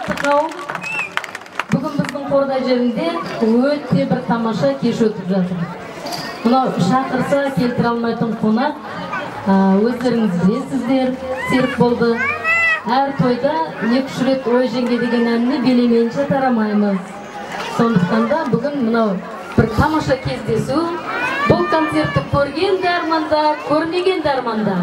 құрметті қауым, бүгін біздің Қордай жерінде өте бір тамаша кеш өтіп жатыр. Мынау шақырса келтіре алмайтын қонақ, өздеріңіз білесіздер, серік болды. Әр тойда 2-3 рет ой жеңге деген әнді билемейінше тарамаймыз. Сондықтан да бүгін мынау бір тамаша кездесу. Бұл концертті көрген де арманда, көрмеген де арманда.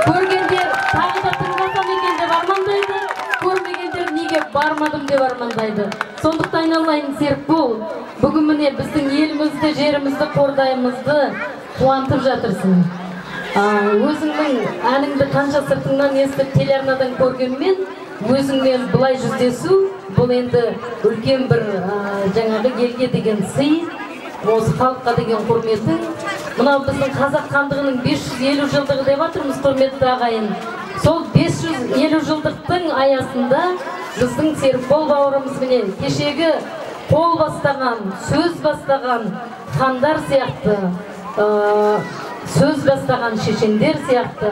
Көргендер тағы да тыңдасам екен деп армандайды, көрмегендер неге бармадым деп армандайды. Сондықтан айналайын серік бол. Бүгін міне біздің елімізді, жерімізді, Қордайымызды қуантып жатырсың. Өзіңнің әніңді қанша сыртыңнан естіп телеарнадан көргенмен, өзіңмен бұлай жүздесу, бұл енді үлкен бір жаңағы елге деген сый, осы халыққа деген құрметің. Мынау біздің қазақ хандығының 550 жылдығы деп жатырмыз, құрметті ағайын. Сол 550 жылдықтың аясында біздің Серікбол бауырымыз міне кешегі қол бастаған, сөз бастаған хандар сияқты, сөз бастаған шешендер сияқты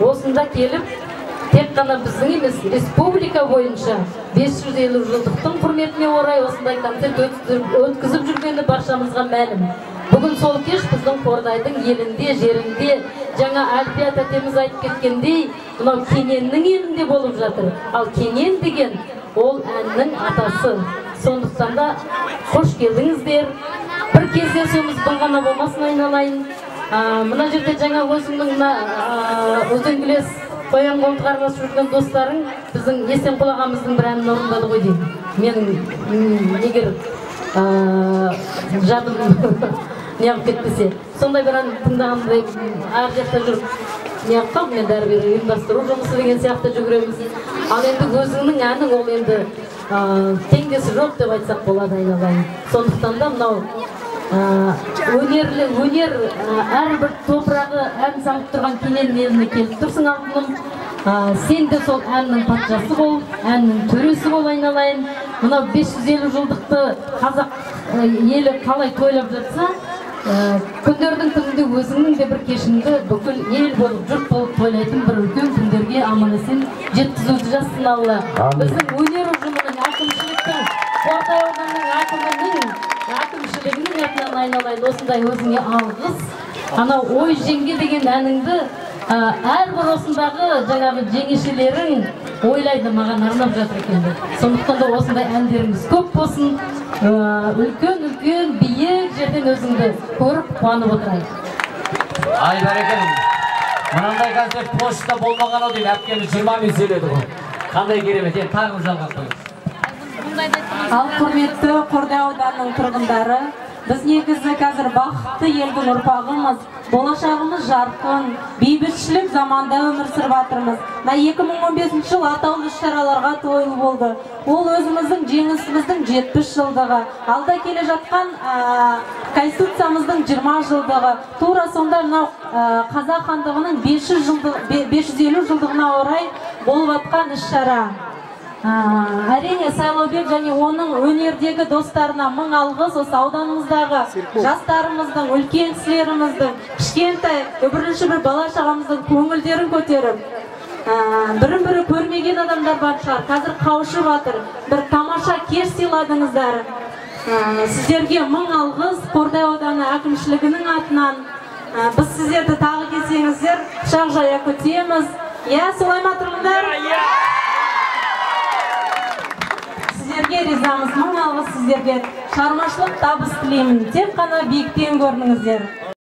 осында келіп, тек қана біздің емес, республика бойынша 550 жылдықтың құрметіне орай осындай концерт өткізіп жүргені баршамызға мәлім. Бүгін сол кеш біздің Қордайдың елінде, жерінде, жаңа Әлпия тәтеміз айтып кеткендей, мынау Кененнің елінде болып жатыр. Ал Кенен деген ол әннің атасы. Сондықтан да қош келдіңіздер. Бір кездесуіміз бұл ғана болмасын айналайын. Мына жерде жаңа өзіңнің өзіңгілес қоян қолтық араласып жүрген достарың біздің Есенқұл ағамыздың бір әнін орындады ғой деймін. Менің егер жадым неғып кетпесе. Сондай бір ән тыңдағандай ар жақта жүріп неғып қалып, мен дәрігер ұйымдастыру жұмысы деген сияқты жүгіреміз. Ал енді өзіңнің әнің ол енді теңдесі жоқ деп айтсақ болады айналайын. Сондықтан да мынау өнер әрбір топырағы ән салып тұрған Кенен еліне келіп тұрсың алтыным. Сен де сол әннің патшасы бол, әннің төресі бол айналайын. Мынау 550 жылдықты қазақ елі қалай тойлап жатса, күндердің күнінде өзіңнің де бір кешіңді бүкіл ел болып, жұрт болып тойлайтын бір үлкен күндерге аман-есен жеткізуді жазсын Алла. Біздің өнер ұжымының, әкімшіліктің, Қордай ауданының әкімшілігінің атынан айналайын осындай өзіңе алғыс. Анау ой жеңге деген әніңді әрбір осындағы жаңағы жеңешелерің ойлайды, маған арнап жатыр екенді. Сондықтан да осындай әндеріңіз көп болсын. Үлкен биік жерден өзіңді көріп қуанып отырайын. Ай бәрекелді. Мынандай концерт пошта болмаған ау деймін, әпкеміз 20 мен сөйледі ғой. Қандай керемет, енді тағы жалғап қойыңыз. Ал құрметті Қордай ауданының тұрғындары, біз негізі қазір бақытты елдің ұрпағымыз, болашағымыз жарқын, бейбітшілік заманда өмір сүріп жатырмыз. 2015 жыл атаулы шараларға тойлы болды. Ол өзіміздің жеңісіміздің 70 жылдығы, алда келе жатқан Конституциямыздың 20 жылдығы, тура сонда қазақ хандығының 550 жылдығына орай болып жатқан іс-шара. Әрине Сайлаубек және оның өнердегі достарына мың алғыс, осы ауданымыздағы жастарымыздың, үлкен кісілеріміздің, кішкентай, бірінші бір бала-шағамыздың көңілдерін көтеріп, бірін-бірі көрмеген адамдар бар шығар, қазір қауышып жатыр, бір тамаша кеш сыйладыңыздар. Сіздерге мың алғыс Қордай ауданы әкімшілігінің атынан. Біз сіздерді тағы келсеңіздер, құшақ жая күтеміз. Солай ма тұрғындар? Сіздерге ризамыз, мың алғыс сіздерге. Шығармашылық табыс тілеймін. Тек қана биіктен көрініңіздер.